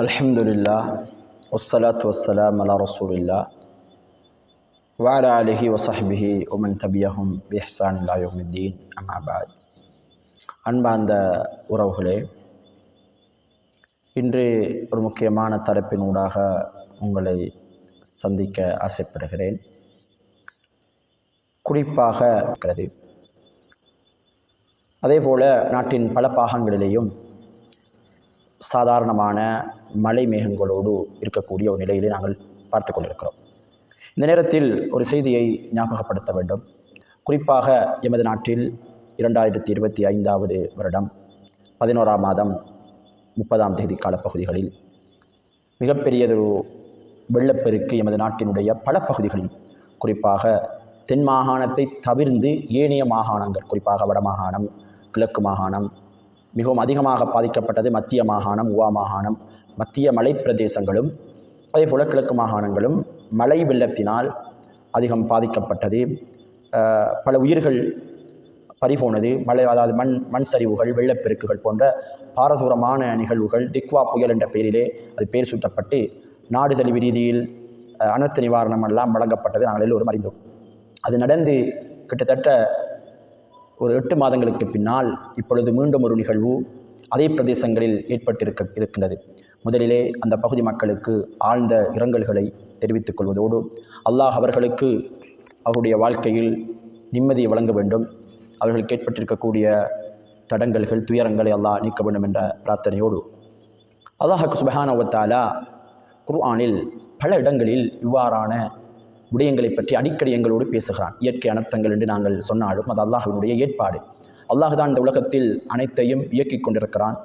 அல்ஹம்துலில்லாஹ் வஸ்ஸலாத்து வஸ்ஸலாம் அலா ரசூலில்லாஹ் வஅலா ஆலிஹி வஸஹ்பிஹி வமன் தபியஹும் பிஹ்சான் இலா யௌமித்தீன் அம்மா பஅத். அன்பார்ந்த உறவுகளே, இன்று ஒரு முக்கியமான தலைப்பினூடாக உங்களை சந்திக்க ஆசைப்படுகிறேன். குறிப்பாக இருக்கிறது. அதேபோல நாட்டின் பல பாகங்களிலேயும் சாதாரணமான மழை மேகங்களோடு இருக்கக்கூடிய ஒரு நிலையிலே நாங்கள் பார்த்து கொண்டிருக்கிறோம். இந்த நேரத்தில் ஒரு செய்தியை ஞாபகப்படுத்த வேண்டும். குறிப்பாக எமது நாட்டில் 2025 வருடம் 11ஆம் மாதம் 30ஆம் தேதி காலப்பகுதிகளில் மிகப்பெரியதொரு வெள்ளப்பெருக்கு எமது நாட்டினுடைய பல பகுதிகளில், குறிப்பாக தென் மாகாணத்தை தவிர்ந்து ஏனைய மாகாணங்கள், குறிப்பாக வடமாகாணம், கிழக்கு மாகாணம், மிகவும் அதிகமாக பாதிக்கப்பட்டது மத்திய மாகாணம், உவா மாகாணம், மத்திய மலை பிரதேசங்களும் அதேபோல் கிழக்கு மாகாணங்களும் மழை வெள்ளத்தினால் அதிகம் பாதிக்கப்பட்டது. பல உயிர்கள் பறிபோனது. அதாவது மண் சரிவுகள், வெள்ளப்பெருக்குகள் போன்ற பாரதூரமான நிகழ்வுகள் திக்வா புயல் என்ற பெயரிலே அது பெயர் சூட்டப்பட்டு நாடு தழுவிய ரீதியில் அனர்த்த நிவாரணம் எல்லாம் வழங்கப்பட்டது. நாங்கள் எல்லோரும் அறிந்தோம். அது நடந்து கிட்டத்தட்ட ஒரு 8 மாதங்களுக்கு பின்னால் இப்பொழுது மீண்டும் ஒரு நிகழ்வு அதே பிரதேசங்களில் இருக்கின்றது. முதலிலே அந்த பகுதி மக்களுக்கு ஆழ்ந்த இரங்கல்களை தெரிவித்துக் கொள்வதோடு, அல்லாஹ் அவர்களுக்கு அவருடைய வாழ்க்கையில் நிம்மதியை வழங்க வேண்டும், அவர்களுக்கு ஏற்பட்டிருக்கக்கூடிய தடங்கல்கள், துயரங்களை அல்லாஹ் நீக்க வேண்டும் என்ற பிரார்த்தனையோடு, அல்லாஹ் சுப்ஹானஹு வ தஆலா குர்ஆனில் பல இடங்களில் இவ்வாறான விடயங்களை பற்றி அடிக்கடி எங்களோடு பேசுகிறான். இயற்கை அனர்த்தங்கள் என்று நாங்கள் சொன்னாலும் அது அல்லாஹ்வினுடைய ஏற்பாடு. அல்லாஹ் தான் இந்த உலகத்தில் அனைத்தையும் இயக்கிக் கொண்டிருக்கிறான்.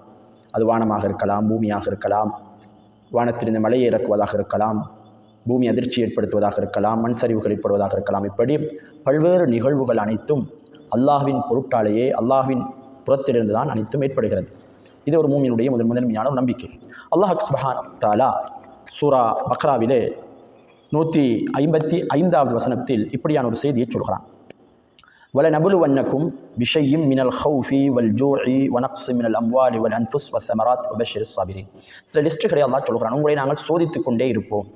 அது வானமாக இருக்கலாம், பூமியாக இருக்கலாம், வானத்திலிருந்து மழையை இறக்குவதாக இருக்கலாம், பூமி அதிர்ச்சி ஏற்படுத்துவதாக இருக்கலாம், மண் சரிவுகள் ஏற்படுவதாக இருக்கலாம். இப்படி பல்வேறு நிகழ்வுகள் அனைத்தும் அல்லாஹ்வின் பொருட்டாலேயே, அல்லாஹ்வின் புறத்திலிருந்து தான் அனைத்தும் ஏற்படுகிறது. இது ஒரு மூமியினுடைய முதன்மையான நம்பிக்கை. அல்லாஹ் சுப்ஹானஹு வ தஆலா சூரா பக்ராவிலே 155வது வசனத்தில் இப்படியான ஒரு செய்தியை சொல்கிறான். வலநபுலுவன்னக்கும் பிஷைஇம் மினல் ஹௌஃபி வல் ஜூஇ வனக்ஸின் மினல் அம்வாலி வல் அன்ஃபுஸ் வஸ்ஸமராத் வபஷ்ஷிரிஸ் ஸாபிரீன். சில லிஸ்ட்டுகளை அல்லாஹ் சொல்கிறான். உங்களை நாங்கள் சோதித்துக் கொண்டே இருப்போம்.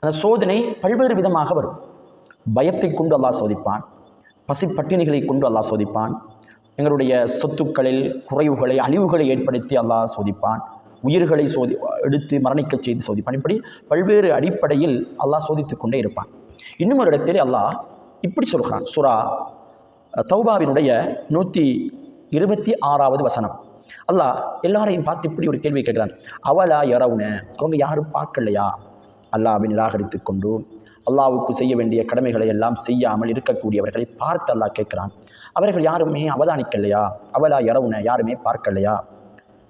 அந்த சோதனை பல்வேறு விதமாக வரும். பயத்தை கொண்டு அல்லாஹ் சோதிப்பான், பசிப்பட்டினிகளை கொண்டு அல்லாஹ் சோதிப்பான், எங்களுடைய சொத்துக்களில் குறைவுகளை, அழிவுகளை ஏற்படுத்தி அல்லாஹ் சோதிப்பான், உயிர்களை எடுத்து மரணிக்க செய்து சோதிப்பான். இப்படி பல்வேறு அடிப்படையில் அல்லாஹ் சோதித்துக் கொண்டே இருப்பான். இன்னும் ஒரு இடத்தில் அல்லாஹ் இப்படி சொல்கிறான். சூரா தௌபாவினுடைய 126வது வசனம். அல்லாஹ் எல்லாரையும் பார்த்து இப்படி ஒரு கேள்வி கேட்கிறான். அவலா யரவுன, அவங்க யாரும் பார்க்கலையா? அல்லாஹ்வை நிராகரித்து கொண்டு அல்லாஹ்வுக்கு செய்ய வேண்டிய கடமைகளை எல்லாம் செய்யாமல் இருக்கக்கூடியவர்களை பார்த்து அல்லாஹ் கேட்கிறான். அவர்கள் யாருமே அவதானிக்கலையா? அவலா யரவுன, யாருமே பார்க்கலையா?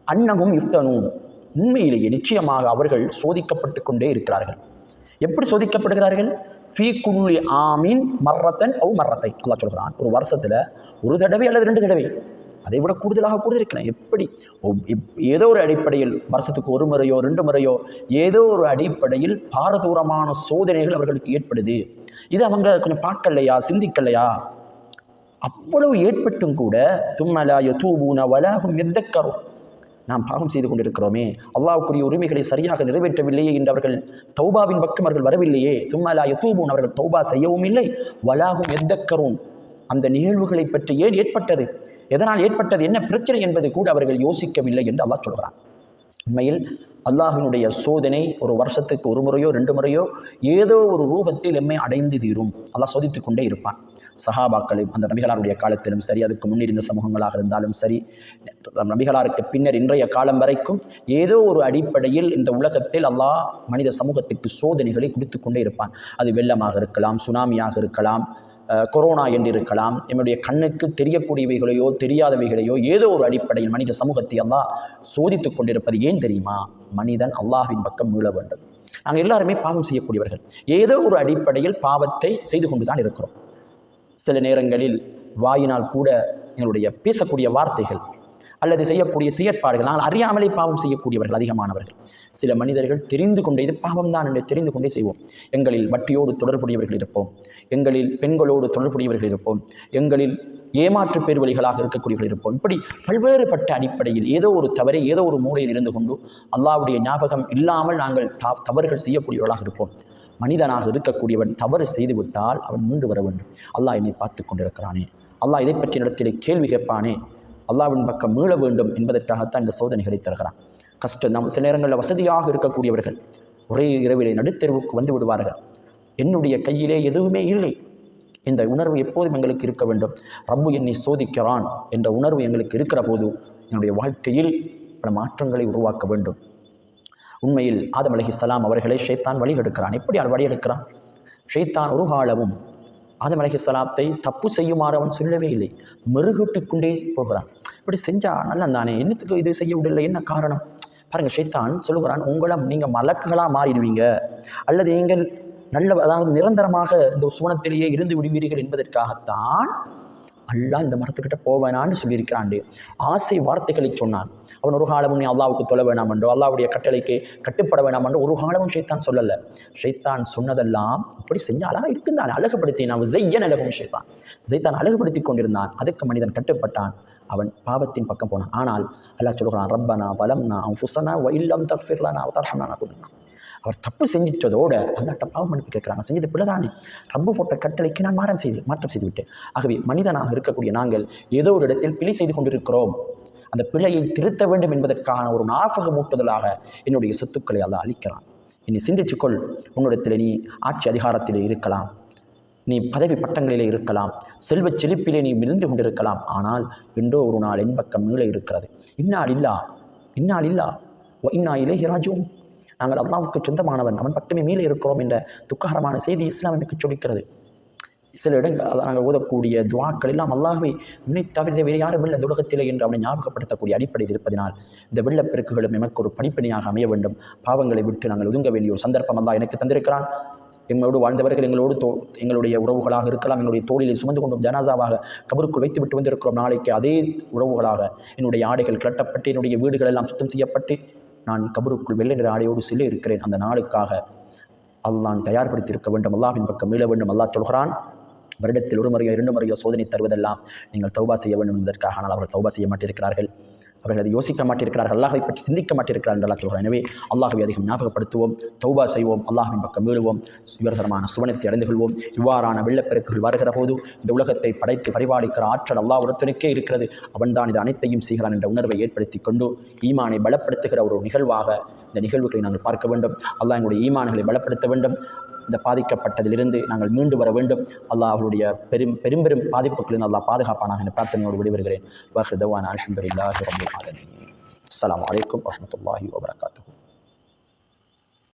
அன்னகும் யுஃப்தனூன், உண்மையிலேயே நிச்சயமாக அவர்கள் சோதிக்கப்பட்டு கொண்டே இருக்கிறார்கள். எப்படி சோதிக்கப்படுகிறார்கள்? ஃபீ குல்லி ஆமீன் மர்ரத்தன் அவ் மர்ரத்தை. அல்லாஹ் சொல்கிறான், ஒரு வருஷத்தில் ஒரு தடவை அல்லது 2 தடவை, அதை விட கூடுதலாக கூட இருக்கிறேன். எப்படி ஏதோ ஒரு அடிப்படையில் வருஷத்துக்கு 1 முறையோ 2 முறையோ ஏதோ ஒரு அடிப்படையில் பாரதூரமான சோதனைகள் அவர்களுக்கு ஏற்படுது. இது அவங்க கொஞ்சம் பார்க்கலையா, சிந்திக்கலையா? அவ்வளவு ஏற்பட்டும் கூட சும்மலா யதூபூன வலா ஹும் யதக்கரூன், நாம் பாவம் செய்து கொண்டிருக்கிறோமே, அல்லாஹ்வுக்குரிய உரிமைகளை சரியாக நிறைவேற்றவில்லையே என்று அவர்கள் தௌபாவின் பக்கம் அவர்கள் வரவில்லையே. சும்மலா யதூபூன், அவர்கள் தௌபா செய்யவும் இல்லை. வலா ஹும் யதக்கரூன், அந்த நிகழ்வுகளை பற்றி ஏன் ஏற்பட்டது, எதனால் ஏற்பட்டது, என்ன பிரச்சனை என்பது கூட அவர்கள் யோசிக்கவில்லை என்று அல்லாஹ் சொல்கிறான். உண்மையில் அல்லாஹ்வினுடைய சோதனை ஒரு வருஷத்துக்கு 1 முறையோ 2 முறையோ ஏதோ ஒரு ரூபத்தில் எம்மை அடைந்து தீரும். அல்லாஹ் சோதித்து கொண்டே இருப்பான். சஹாபாக்களும் அந்த நபிகளாருடைய காலத்திலும் சரி, அதுக்கு முன்னிருந்த சமூகங்களாக இருந்தாலும் சரி, நபிகளாருக்கு பின்னர் இன்றைய காலம் வரைக்கும் ஏதோ ஒரு அடிப்படையில் இந்த உலகத்தில் அல்லாஹ் மனித சமூகத்துக்கு சோதனைகளை கொடுத்து கொண்டே இருப்பான். அது வெள்ளமாக இருக்கலாம், சுனாமியாக இருக்கலாம், கொரோனா என்று இருக்கலாம், நம்முடைய கண்ணுக்கு தெரியக்கூடியவைகளையோ தெரியாதவைகளையோ ஏதோ ஒரு அடிப்படையில் மனித சமூகத்தை அல்லாஹ் சோதித்து கொண்டிருப்பது ஏன் தெரியுமா? மனிதன் அல்லாஹ்வின் பக்கம் மீள வேண்டும். நாங்கள் எல்லாருமே பாவம் செய்யக்கூடியவர்கள். ஏதோ ஒரு அடிப்படையில் பாவத்தை செய்து கொண்டு தான் இருக்கிறோம். சில நேரங்களில் வாயினால் கூட எங்களுடைய பேசக்கூடிய வார்த்தைகள், அல்லது செய்யக்கூடிய செயற்பாடுகள் நாங்கள் அறியாமலே பாவம் செய்யக்கூடியவர்கள் அதிகமானவர்கள். சில மனிதர்கள் தெரிந்து கொண்டே இது பாவம் தான் என்று தெரிந்து கொண்டே செய்வோம். எங்களில் வட்டியோடு தொடர்புடையவர்கள் இருப்போம், எங்களில் பெண்களோடு தொடர்புடையவர்கள் இருப்போம், எங்களில் ஏமாற்று பேர் வழிகளாக இருக்கக்கூடியவர்கள் இருப்போம். இப்படி பல்வேறுபட்ட அடிப்படையில் ஏதோ ஒரு தவறை ஏதோ ஒரு மூலையில் இருந்து கொண்டு அல்லாஹ்வுடைய ஞாபகம் இல்லாமல் நாங்கள் தவறுகள் செய்யக்கூடியவர்களாக இருப்போம். மனிதனாக இருக்கக்கூடியவன் தவறு செய்துவிட்டால் அவன் மீண்டு வர வேண்டும். அல்லாஹ் என்னை பார்த்து கொண்டிருக்கிறானே, அல்லாஹ் இதை பற்றி இடத்திலே கேள்வி கேட்பானே, அல்லாஹ்வின் பக்கம் மீள வேண்டும் என்பதற்காகத்தான் இந்த சோதனைகளை தருகிறான். கஷ்டம் நாம் சில நேரங்களில் வசதியாக இருக்கக்கூடியவர்கள் ஒரே இரவிலே நடுத்தெருவுக்கு வந்து விடுவார்கள். என்னுடைய கையிலே எதுவுமே இல்லை, இந்த உணர்வு எப்போதும் எங்களுக்கு இருக்க வேண்டும். ரப்பு என்னை சோதிக்கிறான் என்ற உணர்வு எங்களுக்கு இருக்கிற போது என்னுடைய வாழ்க்கையில் பல மாற்றங்களை உருவாக்க வேண்டும். உண்மையில் ஆதம் அலைஹிஸ்ஸலாம் அவர்களை ஷைத்தான் வழிகெடுக்கிறான். எப்படி அவன் வழியெடுக்கிறான்? ஷைத்தான் ஒரு காலமும் ஆதம் அலைஹிஸ்ஸலாத்தை தப்பு செய்யுமாறு அவன் சொல்லவே இல்லை, மெருகூட்டி கொண்டே போகிறான். இப்படி செஞ்சா நல்லா தானே, என்னத்துக்கு இது செய்ய விடலை, என்ன காரணம் பாருங்கள். ஷைத்தான் சொல்லுகிறான், உங்களை நீங்கள் மலக்குகளாக மாறிடுவீங்க அல்லது நீங்கள் அதாவது நிரந்தரமாக இந்த சுவனத்திலேயே இருந்து விடுவீர்கள் என்பதற்காகத்தான் அல்லாஹ் இந்த மரத்துக்கிட்ட போவேனான்னு சொல்லியிருக்கிறான். ஆசை வார்த்தைகளை சொன்னான். அவன் ஒரு காலமும் நீ அல்லாவுக்கு தொழ வேணாம் என்றோ அல்லாவுடைய கட்டளைக்கு கட்டுப்பட வேணாம் என்றோ ஒரு காலமும் ஷைத்தான் சொல்லலை. ஷைத்தான் சொன்னதெல்லாம் இப்படி செஞ்ச அழகாக இருக்குந்தான், அழகுபடுத்தி நான் ஜெய்யன் அழகும் ஷைத்தான் அழகுபடுத்தி கொண்டிருந்தான். அதுக்கு மனிதன் கட்டுப்பட்டான், அவன் பாவத்தின் பக்கம் போனான். ஆனால் அல்லாஹ் சொல்கிறான், ரப்பனா வலம்னா அன்ஃபுஸனா வ இல்லம் தக்ஃபிர் லனா வ தர்ஹம்னா குன்னா. அவர் தப்பு செஞ்சிட்டதோடு அல்லாஹ்ட்ட பாவம் மன்னிப்பு கேட்குறாங்க. செஞ்சது பிள்ளைதானே, ரப்பு போட்ட கட்டளைக்கு நான் மாற்றம் செய்து விட்டேன். ஆகவே மனிதனாக இருக்கக்கூடிய நாங்கள் ஏதோ ஒரு இடத்தில் பிழை செய்து கொண்டிருக்கிறோம். அந்த பிழையை திருத்த வேண்டும் என்பதற்கான ஒரு ஞாபகமூட்டுதலாக என்னுடைய சொத்துக்களை அல்லாஹ் அளிக்கிறான். இனி சிந்திச்சுக்கொள், உன்னிடத்தில் நீ ஆட்சி அதிகாரத்திலே இருக்கலாம், நீ பதவி பட்டங்களிலே இருக்கலாம், செல்வச் செழிப்பிலே நீ மிதந்து கொண்டிருக்கலாம். ஆனால் என்றோ ஒரு நாள் என் பக்கம் மீள இருக்கிறது. இன்னால் இல்லா இன்னா இலைஹி ராஜிஊன். நாங்கள் அல்லாஹ்வுக்கு சொந்தமானவன், அவன் பட்டமே மேலே இருக்கிறோம் என்ற துக்ககரமான செய்தி இஸ்லாம் எனக்கு சொல்லிக்கிறது. சில இடங்கள் நாங்கள் ஓதக்கூடிய துவாக்கள் எல்லாம் அல்லாஹ்வை தவிர வேறு யாரும் இல்லை இந்த உலகத்திலே என்று அவனை ஞாபகப்படுத்தக்கூடிய அடிப்படையில் இருப்பதனால் இந்த வெள்ளப்பெருக்குகளும் எமக்கு ஒரு படிப்பணியாக அமைய வேண்டும். பாவங்களை விட்டு நாங்கள் ஒதுங்க வேண்டிய ஒரு சந்தர்ப்பம் அல்லாஹ் எனக்கு தந்திருக்கிறான். எங்களோடு வாழ்ந்தவர்கள் எங்களுடைய உறவுகளாக இருக்கலாம், எங்களுடைய தோளிலே சுமந்து கொண்டும் ஜனாசாவாக கபருக்குள் வைத்து விட்டு வந்திருக்கிறோம். நாளைக்கு அதே உறவுகளாக என்னுடைய ஆடைகள் கட்டப்பட்டு என்னுடைய வீடுகள் எல்லாம் சுத்தம் செய்யப்பட்டு நான் கபருக்குள் வெள்ளை நிற ஆடையோடு செல்ல இருக்கிறேன். அந்த நாளுக்காக அல்லாஹ் தயார்படுத்தி இருக்க வேண்டும், அல்லாஹ்வின் பக்கம் மீள வேண்டும். அல்லாஹ் சொல்கிறான், வருடத்தில் ஒரு முறையோ 2 முறையோ சோதனை தருவதெல்லாம் நீங்கள் தௌபா செய்ய வேண்டும் என்பதற்காக. ஆனால் அவர்கள் தௌபா செய்ய மாட்டிருக்கிறார்கள், அவர்கள் அதை யோசிக்க மாட்டிருக்கிறார்கள், அல்லாஹை பற்றி சிந்திக்க மாட்டிருக்கிறார்கள் என்று அல்லாஹ் சொல்கிறார். எனவே அல்லாஹ்வை அதிகம் ஞாபகப்படுத்துவோம், தௌபா செய்வோம், அல்லாஹ்வின் பக்கம் மீளுவோம், உயர்தரமான சுவனத்தை அடைந்து கொள்வோம். இவ்வாறான வெள்ளப்பெருக்குகள் வருகிற போது இந்த உலகத்தை படைத்து பரிபாலிக்கிற ஆற்றல் அல்லாஹ் ஒருத்தனுக்கே இருக்கிறது, அவன்தான் இது அனைத்தையும் செய்கிறான் என்ற உணர்வை ஏற்படுத்தி கொண்டு ஈமானை பலப்படுத்துகிற ஒரு நிகழ்வாக இந்த நிகழ்வுகளை நாங்கள் பார்க்க வேண்டும். அல்லாஹ் எங்களுடைய ஈமான்களை பலப்படுத்த வேண்டும். இந்த பாதிக்கப்பட்டதிலிருந்து நாங்கள் மீண்டு வர வேண்டும். அல்லாஹ் அவருடைய பெரும் பாதிப்புகளில் அல்லாஹ் பாதுகாப்பானாக என்ற பிரார்த்தனையோடு விடைபெறுகிறேன். வாஹிர் தவானா அல்ஹம்துலில்லாஹி ரப்பில் ஆலமீன். அஸ்ஸலாமு அலைக்கும் வரஹ்மத்துல்லாஹி வபரகாத்துஹு.